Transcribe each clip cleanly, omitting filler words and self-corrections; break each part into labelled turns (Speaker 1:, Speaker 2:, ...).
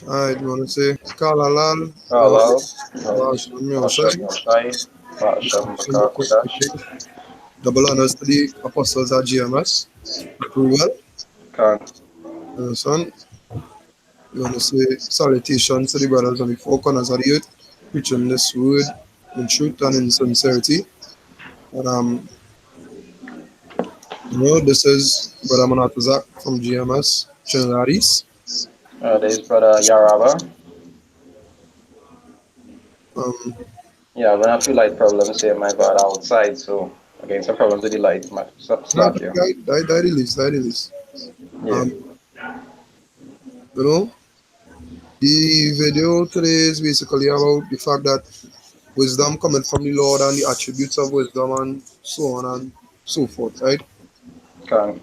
Speaker 1: Alright, you want to say Kalalal,
Speaker 2: Halal,
Speaker 1: Bahasham
Speaker 2: Hashem
Speaker 1: Yoshai,
Speaker 2: Yoshai, Hashem Baka Kodash,
Speaker 1: double honors to the apostles at GMS. Approval.
Speaker 2: Khan.
Speaker 1: Son, you want to say salutations to the brothers on the four corners of the earth, preaching this word in truth and in sincerity. And this is Brother Manatazak from GMS, Trinidadis.
Speaker 2: There's brother Yaraba.
Speaker 1: Um,
Speaker 2: Yeah, when I feel light problems here, my bad outside, so again, some problems with the light, my start here.
Speaker 1: I release.
Speaker 2: Yeah,
Speaker 1: Um, you know, the video today is basically about the fact that wisdom coming from the Lord and the attributes of wisdom and so on and so forth, right?
Speaker 2: Khan.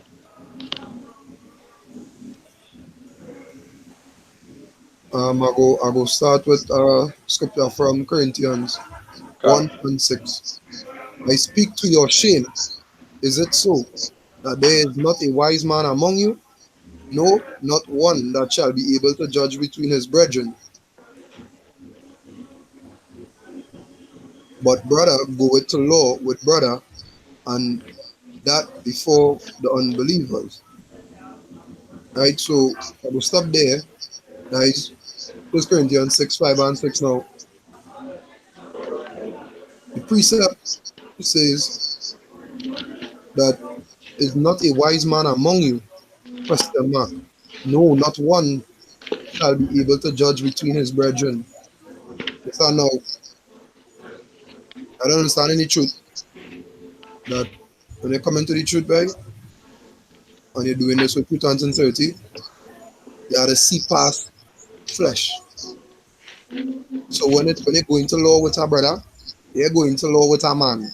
Speaker 1: I go start with scripture from Corinthians
Speaker 2: Khan.
Speaker 1: 1 and 6. I speak to your shame. Is it so that there is not a wise man among you? No, not one that shall be able to judge between his brethren. But brother goeth to law with brother, and that before the unbelievers. Right? So I will stop there. That is 1 Corinthians 6, 5 and 6 now. The precept says that is not a wise man among you. Question mark. No, not one shall be able to judge between his brethren. So now, I don't understand any truth that when you come into the truth, right, and you're doing this with truth and sincerity, you have to see past flesh. So when you go into law with a brother, you're going to law with a man.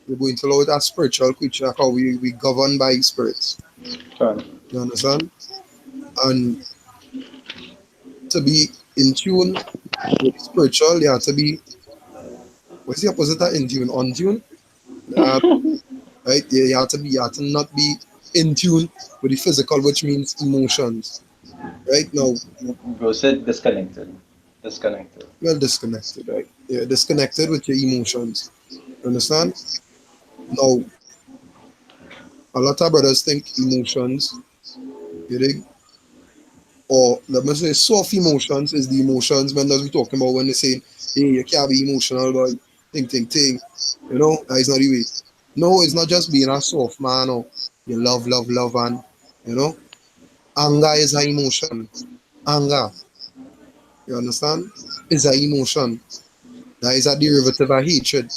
Speaker 1: You're going to law with a spiritual creature, how we govern by spirits.
Speaker 2: Khan.
Speaker 1: You understand? And to be in tune with the spiritual, you have to be, what's the opposite of in tune? On tune? Uh, right? You have to not be in tune with the physical, which means emotions. Right now,
Speaker 2: Bro said disconnected. Disconnected.
Speaker 1: you're disconnected, right? You're disconnected with your emotions. Understand? Now, a lot of brothers think emotions, you dig? Or let me say soft emotions is the emotions when we talking about when they say, hey, you can't be emotional, but think. You know, that is not the way. No, it's not just being a soft man or you love, and you know, anger is an emotion. Anger, you understand? Is an emotion. That is a derivative of hatred.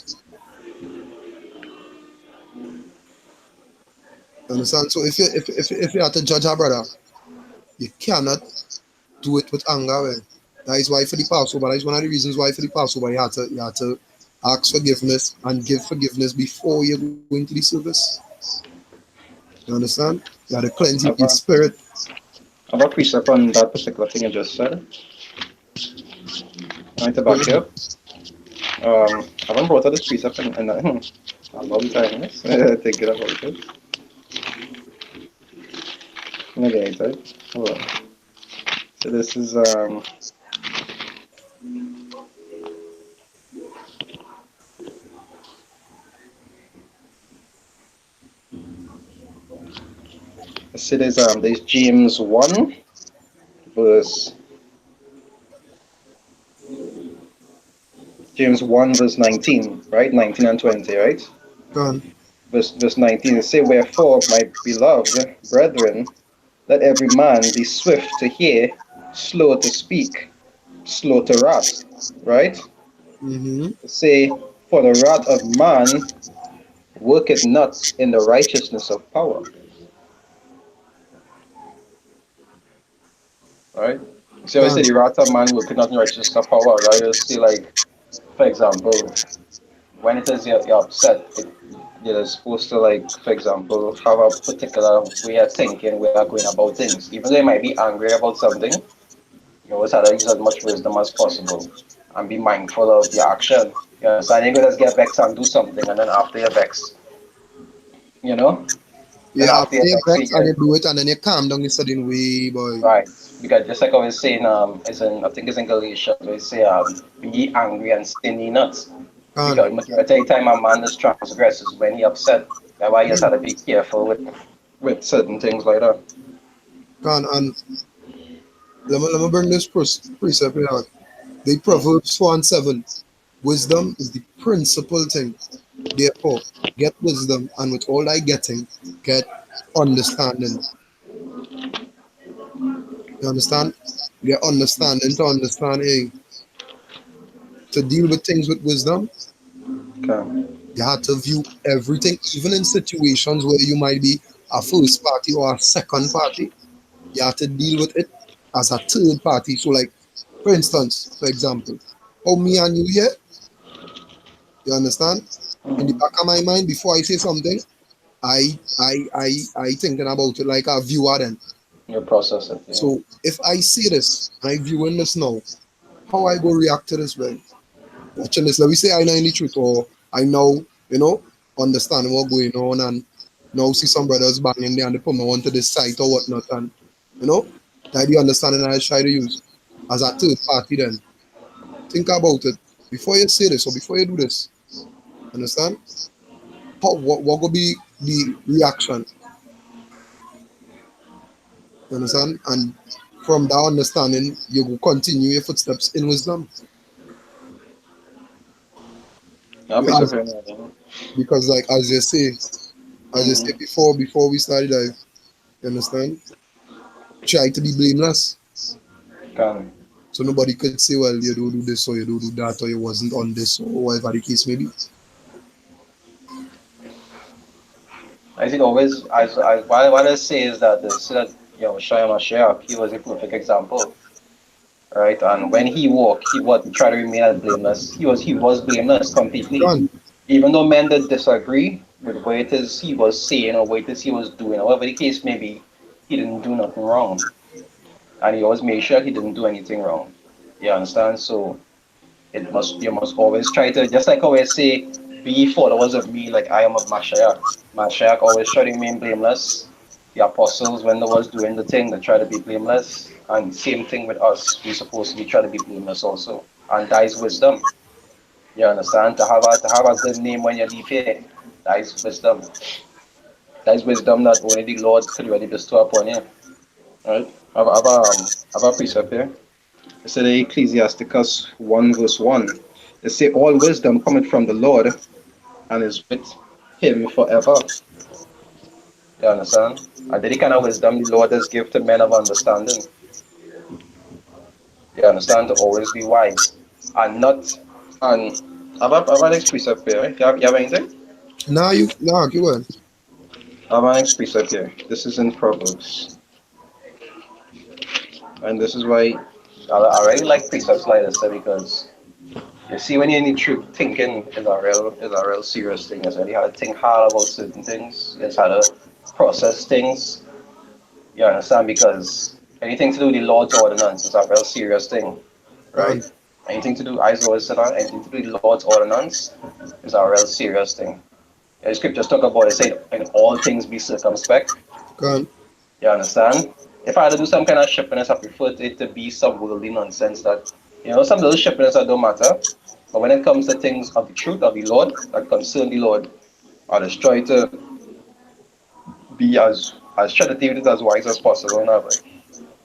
Speaker 1: You understand? So if you have to judge a brother, you cannot do it with anger. Well. That is why for the Passover, that is one of the reasons why for the Passover you had to ask forgiveness and give forgiveness before you go into the service. You understand? You had to cleanse your
Speaker 2: Have a,
Speaker 1: spirit.
Speaker 2: have a precept on that particular thing you just said. Right back here. I haven't brought out this precept in a long time. Yes. Thinking about it. Okay, right. Hold on. So this is there's James 1 verse James 1 verse 19, right? 19 and 20, right?
Speaker 1: Gone.
Speaker 2: Verse 19 it say, wherefore, my beloved brethren, let every man be swift to hear, slow to speak, slow to wrath, right?
Speaker 1: Mm-hmm.
Speaker 2: It say, for the wrath of man worketh not in the righteousness of power. Right? So I
Speaker 1: Gone.
Speaker 2: say the wrath of man worketh not in the righteousness of power. Right? You see, like, for example, when it says you're upset, you're supposed to, like, for example, have a particular way of thinking, way of going about things. Even though you might be angry about something, you always have to use as much wisdom as possible and be mindful of your action. You understand? You could just get vexed and do something, and then after you're vexed, you know, Then
Speaker 1: Yeah,
Speaker 2: after
Speaker 1: after
Speaker 2: you
Speaker 1: you
Speaker 2: like say
Speaker 1: vex and
Speaker 2: yeah,
Speaker 1: you do it and then you calm down, you sudden way, boy.
Speaker 2: right. Because just like I was saying, it's in I think it's in Galatians where it say be ye angry and sin ye not.
Speaker 1: Can,
Speaker 2: Because majority of the time a man is transgresses when he upset. That's why you just have to be careful with certain things like that.
Speaker 1: and let me bring this precept here. The
Speaker 2: Mm,
Speaker 1: Proverbs 4 and 7. Wisdom is the principal thing. Therefore, get wisdom, and with all thy getting, get understanding. You understand? Get understanding to understand, hey, to deal with things with wisdom,
Speaker 2: okay.
Speaker 1: you have to view everything, even in situations where you might be a first party or a second party, you have to deal with it as a third party. So, like, for instance, for example, how me and you here, you understand? In the
Speaker 2: Mm,
Speaker 1: back of my mind, before I say something, I thinking about it like a viewer then.
Speaker 2: you process it, yeah.
Speaker 1: So if I see this, I viewing this now, how I go react to this when watching this? Let me say I know any truth or I know, understand what going on and now see some brothers banging there and they put me onto this site or whatnot and that the understanding I try to use as a third party then. Think about it. Before you say this or before you do this, understand? What will be the reaction? You understand? And from that understanding, you will continue your footsteps in wisdom.
Speaker 2: I'll be
Speaker 1: As,
Speaker 2: surprised. Yeah.
Speaker 1: because like as you say
Speaker 2: Mm,
Speaker 1: before we started life, you understand? Try to be blameless.
Speaker 2: can.
Speaker 1: So nobody could say, well, you don't do this or you don't do that or you wasn't on this or whatever the case may be.
Speaker 2: I think always, as what I say is that Shai Mashiach, he was a perfect example, right? And when he walked, he would try to remain as blameless. He was blameless completely.
Speaker 1: Gone,
Speaker 2: Even though men did disagree with what it is he was saying or what it is he was doing, whatever the case may be, he didn't do nothing wrong. And he always made sure he didn't do anything wrong. You understand? So you must always try to, just like I always say, be followers of me like I am of Mashiach. Mashiach always tried to remain blameless. The apostles, when they was doing the thing, they try to be blameless. And same thing with us. We're supposed to be trying to be blameless also. And that is wisdom. You understand? To have a good name when you leave here. That is wisdom. That is wisdom that only the Lord could really bestow upon you. Right? I've a precept here. It said Ecclesiasticus 1 verse 1. It say all wisdom cometh from the Lord and is with him forever. You understand? And the kind of wisdom the Lord does give to men of understanding. You understand? To always be wise. And not and I've an next precept here, right? You have anything?
Speaker 1: now keep on.
Speaker 2: I have an next precept here. This is in Proverbs. And this is why I really like precepts like this because you see, when you need truth, thinking is a real serious thing. It's really how to think hard about certain things. It's how to process things. You understand? Because anything to do with the Lord's ordinance is a real serious thing, right?
Speaker 1: Gone,
Speaker 2: Anything to do, as always said, anything to do with the Lord's ordinance is a real serious thing. The scriptures talk about it, say, in all things be circumspect.
Speaker 1: gone,
Speaker 2: You understand? If I had to do some kind of shippiness, I prefer it to be some worldly nonsense that, some little shippiness that don't matter. But when it comes to things of the truth of the Lord, that concern the Lord, I just try to be as try to deal with it as wise as possible now, like,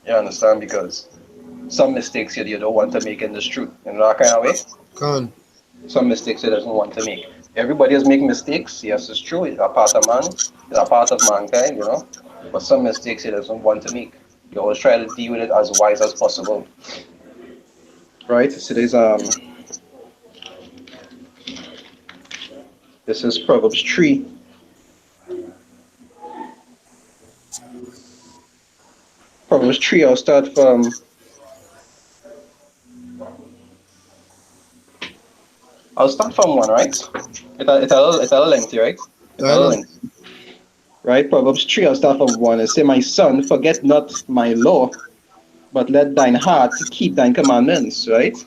Speaker 2: you understand? Because some mistakes here you don't want to make in this truth. In that kind of way,
Speaker 1: gone,
Speaker 2: some mistakes he doesn't want to make. Everybody is making mistakes, yes, it's true, it's a part of man, it's a part of mankind. But some mistakes he doesn't want to make. You always try to deal with it as wise as possible. Right? So this is Proverbs 3. Proverbs 3, I'll start from one, right? It's a little lengthy, right? It's a
Speaker 1: I
Speaker 2: little
Speaker 1: know.
Speaker 2: lengthy. Right? Proverbs 3, I'll start from one. It say, my son, forget not my law, but let thine heart keep thine commandments, right?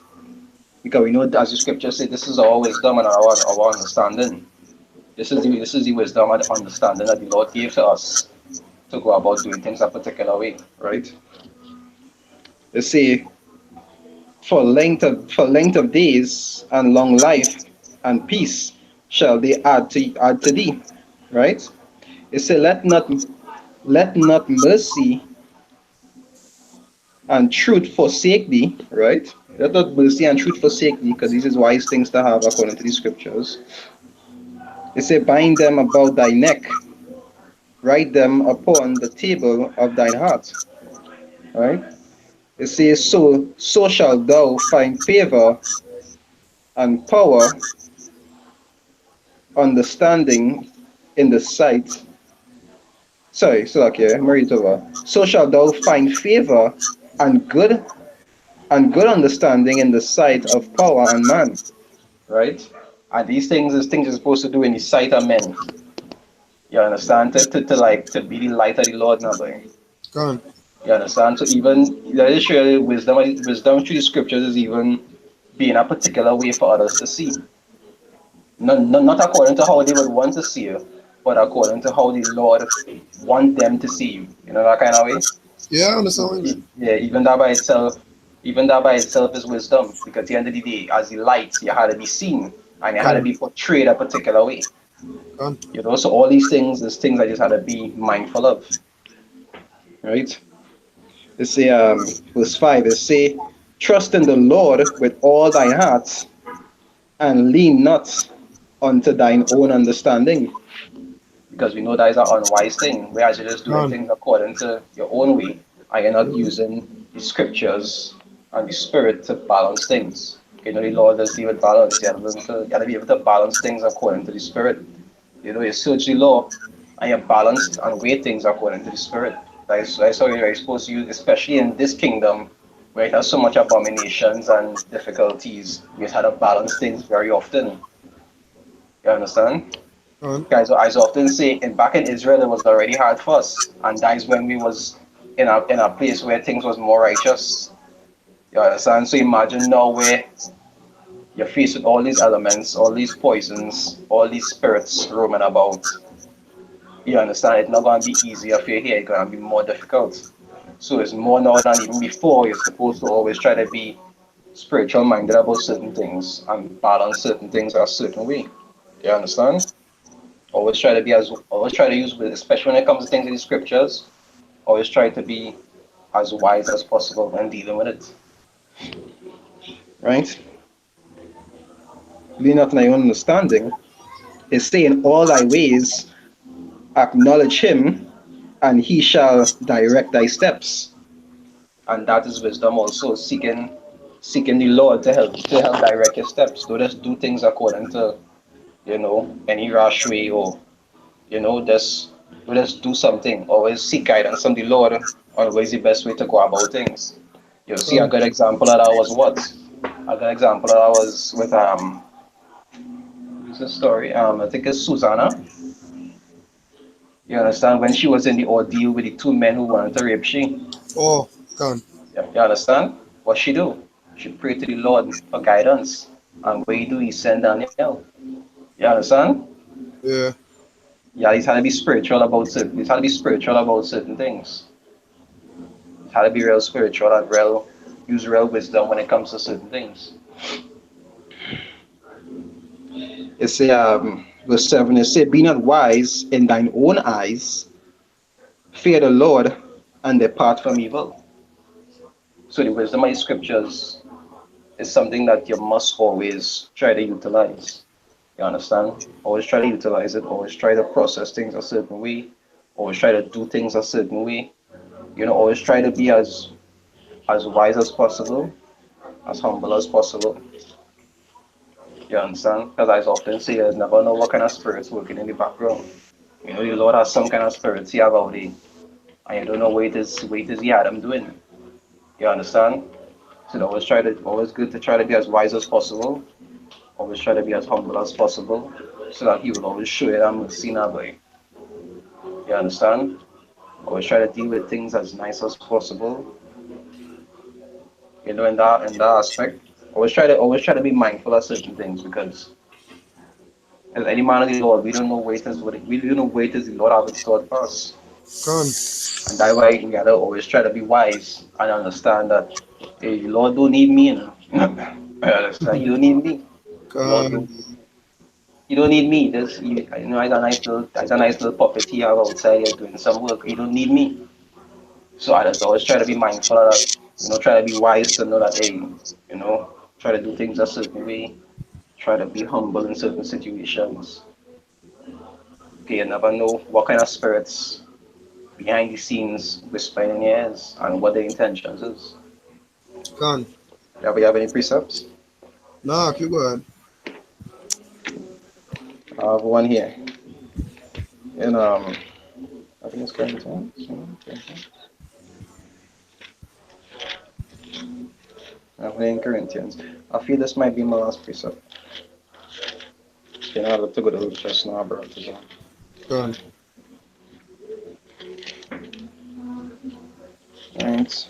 Speaker 2: Because we know, as the scripture says, this is our wisdom and our understanding. This is the wisdom and understanding that the Lord gave to us to go about doing things a particular way, right? They say for length of days and long life and peace shall they add to thee, right? It say let not mercy and truth forsake thee, right? Let not mercy and truth forsake thee, because this is wise things to have according to the scriptures. It say bind them about thy neck, write them upon the table of thine heart, right? It says so shalt thou find favor and power, understanding in the sight. Sorry, Salakia, Maritova. So shalt thou find favor and good understanding in the sight of power and man. Right? And these things is things you're supposed to do in the sight of men. You understand? To be the light of the Lord now, boy.
Speaker 1: Gone.
Speaker 2: You understand? So even that is surely wisdom through the scriptures is even being a particular way for others to see. Not according to how they would want to see you, but according to how the Lord want them to see you. You know that kind of way?
Speaker 1: Yeah, I understand what you mean.
Speaker 2: Yeah, even that by itself is wisdom. Because at the end of the day, as the light, you had to be seen and you had to
Speaker 1: Gone.
Speaker 2: be portrayed a particular way.
Speaker 1: Gone.
Speaker 2: You know, so all these things is things I just had to be mindful of. Right? Let's say verse 5, it say, trust in the Lord with all thine heart and lean not unto thine own understanding. Because we know that is an unwise thing, whereas you're just doing
Speaker 1: Gone.
Speaker 2: things according to your own way, and you're not using the scriptures and the spirit to balance things. You know, the Lord does deal with balance. You have to be able to balance things according to the spirit. You know, you search the law and you balance and weigh things according to the spirit. That's how you're supposed to use, especially in this kingdom where it has so much abominations and difficulties. We have to balance things very often. You understand?
Speaker 1: Gone.
Speaker 2: Guys, I often say, back in Israel, it was already hard for us, and that is when we was in a place where things was more righteous. You understand? So imagine now where you're faced with all these elements, all these poisons, all these spirits roaming about. You understand? It's not going to be easier for you here. It's going to be more difficult. So it's more now than even before. You're supposed to always try to be spiritual minded about certain things and balance certain things a certain way. You understand? Always try to use, especially when it comes to things in the scriptures, always try to be as wise as possible when dealing with it. Right? Lean not on thy own understanding is saying all thy ways acknowledge him and he shall direct thy steps. And that is wisdom also, seeking the Lord to help direct your steps. Don't just do things according to, any rash way, or just do something. Always seek guidance from the Lord on what is the best way to go about things. You see, a
Speaker 1: Gone.
Speaker 2: good example of that was what? A good example of that was with who's the story? I think it's Susanna. You understand when she was in the ordeal with the two men who wanted to rape she.
Speaker 1: Oh, gone.
Speaker 2: You understand? What she do? She prayed to the Lord for guidance, and what he do? He sent Daniel. You understand?
Speaker 1: Yeah.
Speaker 2: Yeah, he's had to be spiritual about certain. He's had to be spiritual about certain things. How to be real spiritual and use real wisdom when it comes to certain things. It say verse 7, it say, be not wise in thine own eyes, fear the Lord and depart from evil. So the wisdom of the scriptures is something that you must always try to utilize. You understand? Always try to utilize it, always try to process things a certain way, always try to do things a certain way. Always try to be as wise as possible, as humble as possible. You understand? Because I often say, I never know what kind of spirits working in the background. The Lord has some kind of spirits he have out there, and you don't know what it is he had them doing. You understand? So always good to try to be as wise as possible. Always try to be as humble as possible, so that he will always show you that mercy in that way. You understand? Always try to deal with things as nice as possible. In that aspect. Always try to be mindful of certain things, because As any man of the Lord, we don't know where it is. We don't know where it is the Lord have in store for us.
Speaker 1: Con,
Speaker 2: And that's why we gotta always try to be wise and understand that, hey, the Lord don't need me, you know. I understand. You don't need me. The Lord
Speaker 1: con,
Speaker 2: don't need me. You don't need me. I got a nice little puppet here outside here doing some work. You don't need me. So I just always try to be mindful of that. Try to be wise to know that, hey, try to do things a certain way. Try to be humble in certain situations. Okay, you never know what kind of spirits behind the scenes whispering in your ears and what their intentions is.
Speaker 1: con.
Speaker 2: You have any precepts?
Speaker 1: Nah, keep going.
Speaker 2: I have one here. In I think it's Corinthians. I have it in Corinthians. I feel this might be my last precept. I have to go to the just now, bro.
Speaker 1: Con,
Speaker 2: Right.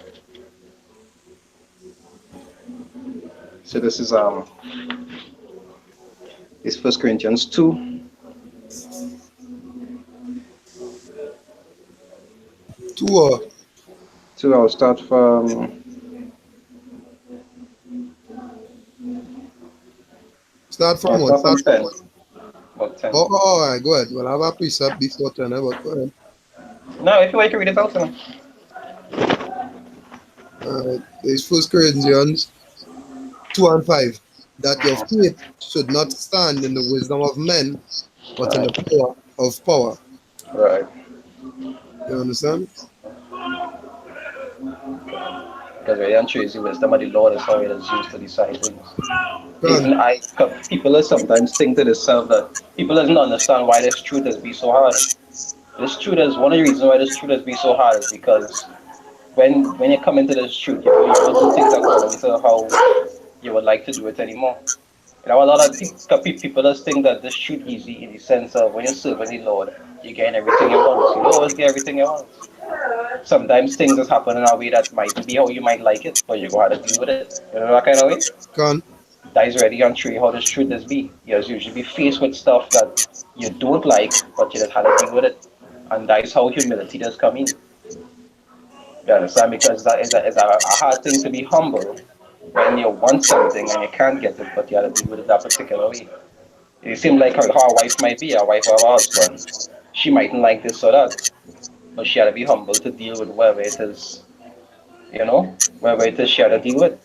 Speaker 2: So this is First Corinthians 2.
Speaker 1: 2
Speaker 2: 2. I'll start from
Speaker 1: start from
Speaker 2: I'll
Speaker 1: what?
Speaker 2: start
Speaker 1: Start
Speaker 2: from
Speaker 1: from
Speaker 2: 10.
Speaker 1: what?
Speaker 2: About 10.
Speaker 1: Oh, all right, go ahead. Well, I have a precept before 10, but go ahead.
Speaker 2: No, if you want, you can read it out to me.
Speaker 1: All right. It's First Corinthians 2 and 5. That your faith should not stand in the wisdom of men, but in the
Speaker 2: Right.
Speaker 1: power of power.
Speaker 2: Right.
Speaker 1: You understand?
Speaker 2: Because really and truly, wisdom of the Lord is how it is used to decide things.
Speaker 1: Con,
Speaker 2: Even people sometimes think to themselves that people doesn't understand why this truth has been so hard. This truth is one of the reasons why this truth has been so hard is because when you come into this truth, you don't do things according to how you would like to do it anymore. A lot of people just think that this truth easy in the sense of when you're serving the Lord, you get everything you want. You don't always get everything you want. Sometimes things just happen in a way that mightn't be how you might like it, but you go how to deal with it. You know that kind of way?
Speaker 1: con,
Speaker 2: That is ready and show you how this truth is be. You usually be faced with stuff that you don't like, but you just have to deal with it. And that is how humility does come in. You understand? Because that is a hard thing to be humble when you want something and you can't get it, but you have to deal with it that particular way. It seems like how a wife might be, a wife or a husband. She mightn't like this or that, but she had to be humble to deal with whatever it is, whatever it is she had to deal with.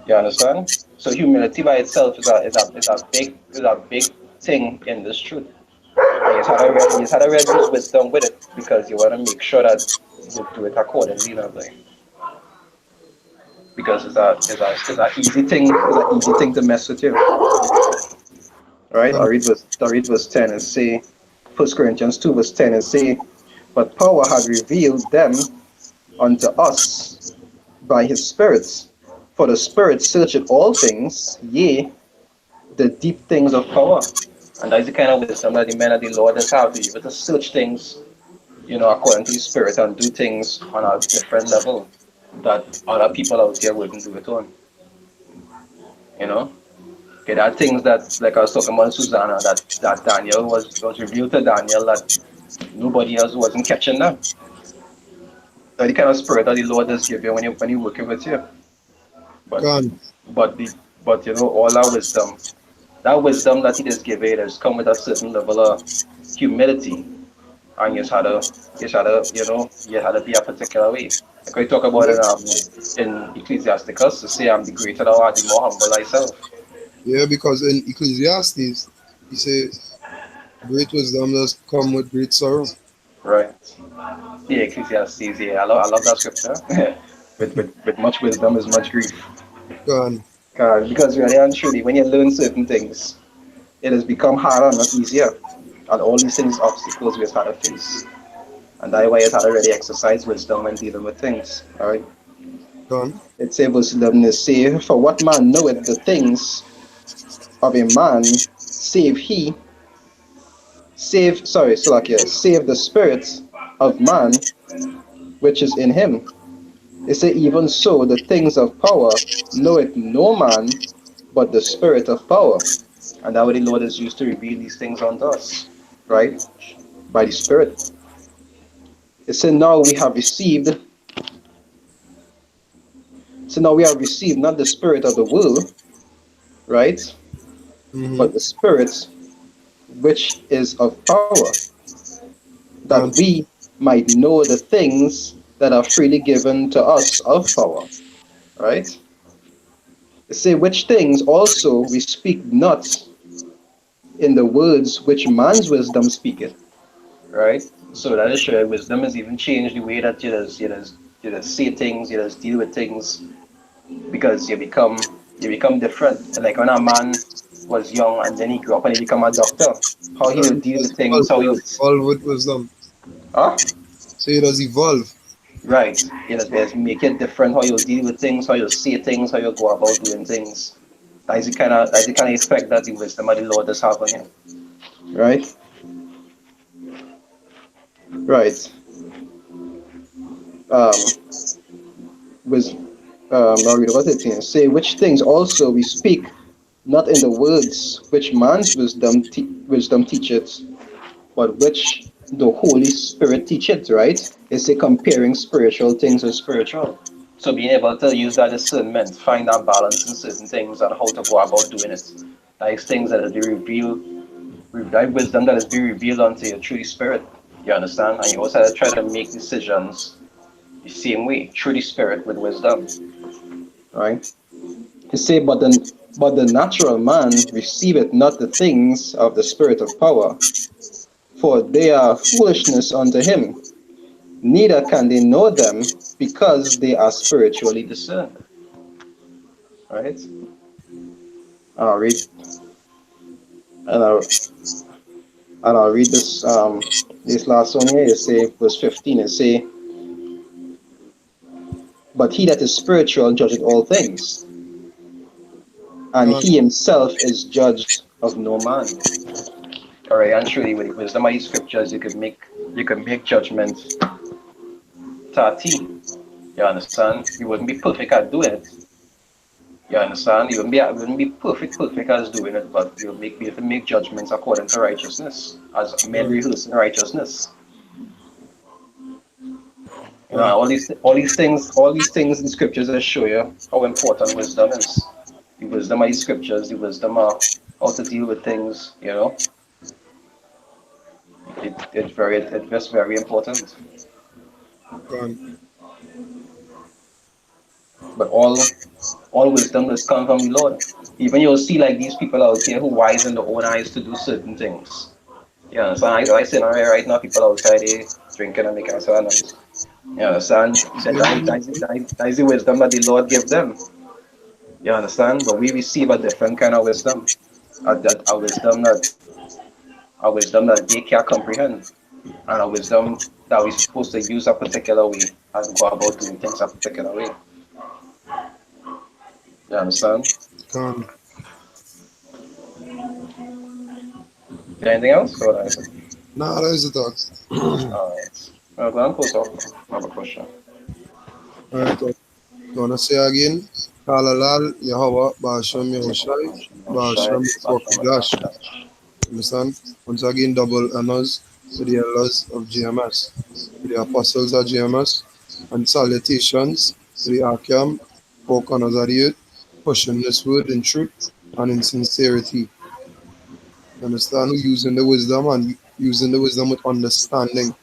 Speaker 2: You understand? So humility by itself is a big thing in this truth. And you just had to really use wisdom with it because you want to make sure that you do it accordingly, because it's a easy thing. It's an easy thing to mess with you. Right?
Speaker 1: con,
Speaker 2: I read verse 10 and say, First Corinthians 2 verse 10 and say, but power had revealed them unto us by his Spirit. For the Spirit searcheth all things, yea, the deep things of power. And that's the kind of wisdom that the men of the Lord has have to be able to search things, according to the Spirit and do things on a different level that other people out here wouldn't do it on. You know? Okay, there are things that, like I was talking about Susanna, that Daniel was revealed to Daniel that nobody else wasn't catching them. That's the kind of spirit that the Lord does give you when you working with you. But
Speaker 1: con.
Speaker 2: but the but all that wisdom that he does give you does come with a certain level of humility, and you had to be a particular way. Like we talk about
Speaker 1: Yeah,
Speaker 2: in Ecclesiasticus to say I'm the greater thou art, the more humble thyself.
Speaker 1: yeah, because in Ecclesiastes, he say, great wisdom does come with great sorrow.
Speaker 2: Right. Yeah, Ecclesiastes, yeah. I love that scripture. with much wisdom is much grief.
Speaker 1: Con,
Speaker 2: Because really and truly, when you learn certain things, it has become harder, not easier. And all these things, obstacles we have had to face. And that's why it's had to really exercise wisdom when dealing with things. All right.
Speaker 1: con,
Speaker 2: It says, verse 11, it say, for what man knoweth the things of a man, save he, save the spirit of man which is in him. It say, even so, the things of power knoweth no man but the spirit of power. And that way the Lord is used to reveal these things unto us, right? By the Spirit. It said now we have received, so now we have received not the spirit of the world, right?
Speaker 1: Mm-hmm.
Speaker 2: But the Spirit which is of power, that
Speaker 1: Con.
Speaker 2: we might know the things that are freely given to us of power, right? It say which things also we speak not in the words which man's wisdom speaketh, right? So that is sure wisdom has even changed the way that you just see things, you just deal with things because you become different. Like when a man was young and then he grew up and he become a doctor, how he would deal with things, how
Speaker 1: It
Speaker 2: he would
Speaker 1: does evolve with wisdom.
Speaker 2: ah
Speaker 1: So it does evolve.
Speaker 2: right. There's make it different how you deal with things, how you see things, how you go about doing things. That's the kind of effect that the wisdom of the Lord does have on you. Right? Right. Um with I'll read about it here. Say which things also we speak not in the words which man's wisdom teacheth, but which the Holy Spirit teacheth, right? It's a comparing spiritual things with spiritual. So being able to use that discernment, find that balance in certain things and how to go about doing it. That is things that is be revealed, that wisdom that is be revealed unto you through the Spirit. You understand? And you also have to try to make decisions the same way, through the Spirit with wisdom. Right? He say, but the natural man receiveth not the things of the Spirit of power, for they are foolishness unto him, neither can they know them because they are spiritually discerned. Right? I'll read and I'll read this last one here. It say verse 15. It say, but he that is spiritual judgeth all things, and
Speaker 1: Con.
Speaker 2: he himself is judged of no man. All right, and truly with the wisdom of these scriptures, you could make judgments to a T. You understand? You wouldn't be perfect at doing it. You understand? You wouldn't be perfect as doing it, but you have to make judgments according to righteousness, as men
Speaker 1: Con.
Speaker 2: rehearsing righteousness.
Speaker 1: Con.
Speaker 2: All these things in scriptures that show you how important wisdom is. The wisdom of these scriptures, the wisdom of how to deal with things. It's just very important.
Speaker 1: Con.
Speaker 2: But all wisdom does come from the Lord. Even you'll see like these people out here who wise in their own eyes to do certain things. Yeah, so I say right now, people outside they drinking and making a noise. You understand? That,
Speaker 1: See
Speaker 2: that,
Speaker 1: me?
Speaker 2: that is the wisdom that the Lord give them. You understand? But we receive a different kind of wisdom. A wisdom that they can't comprehend. And a wisdom that we're supposed to use a particular way and go about doing things a particular way. You understand?
Speaker 1: Con.
Speaker 2: Anything else? Or is it?
Speaker 1: Nah, that is the talk.
Speaker 2: Alright. Well, go and close off. I have a question.
Speaker 1: Alright, so you wanna say again? Kalalal Yahweh Basham Yahushai Basham Fokidash. Understand? Once again, double honors to the elders of GMS, to the apostles of GMS, and salutations to the Akim, forerunners of the youth, pushing this word in truth and in sincerity. Understand? Using the wisdom and using the wisdom with understanding.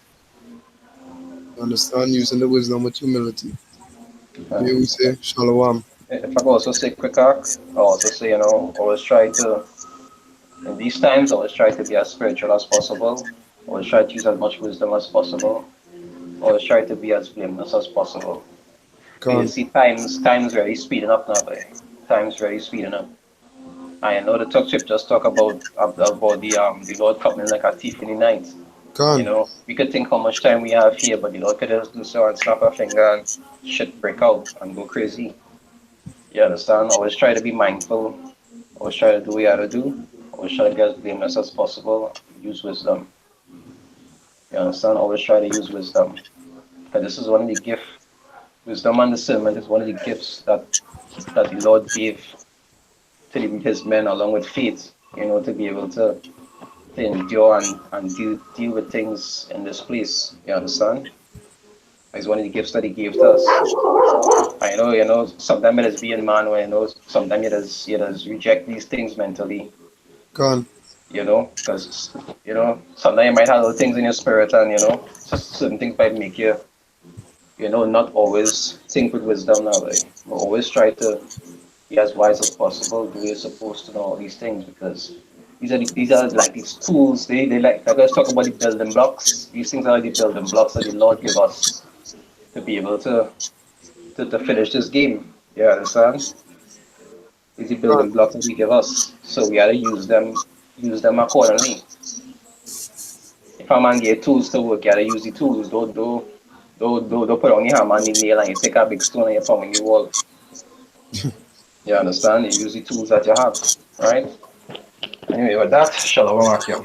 Speaker 1: Understand? Using the wisdom with humility. May we say Shalom.
Speaker 2: If I could also say quick arc, I also say, always try to, in these times, always try to be as spiritual as possible. Always try to use as much wisdom as possible. Always try to be as blameless as possible. Because you
Speaker 1: Khan.
Speaker 2: see, time's really speeding up now, boy. Time's really speeding up. I know the talk scriptures talk about the Lord coming like a thief in the night.
Speaker 1: Khan.
Speaker 2: We could think how much time we have here, but the Lord could just do so and snap a finger and shit break out and go crazy. You understand? Always try to be mindful. Always try to do what you gotta do. Always try to be as blameless as possible. Use wisdom. You understand? Always try to use wisdom. Because this is one of the gifts. Wisdom and discernment is one of the gifts that the Lord gave to his men along with faith. to be able to endure and deal with things in this place. You understand? It's one of the gifts that he gave to us. I know, sometimes it is being man, or sometimes it is reject these things mentally,
Speaker 1: Gone.
Speaker 2: because sometimes you might have other things in your spirit, and just certain things might make you, not always think with wisdom now, like, but always try to be as wise as possible, do what you're supposed to know all these things, because these are like these tools. They like let's talk about the building blocks. These things are the building blocks that the Lord give us to be able to finish this game. You understand? These are the
Speaker 1: Gone.
Speaker 2: building blocks that He give us, so we gotta use them accordingly. If a man get tools to work, you gotta use the tools. Don't put on your hammer and the nail and you take a big stone and you pound in the wall. You understand? You use the tools that you have, right? Anyway, with that, shalom, Akim.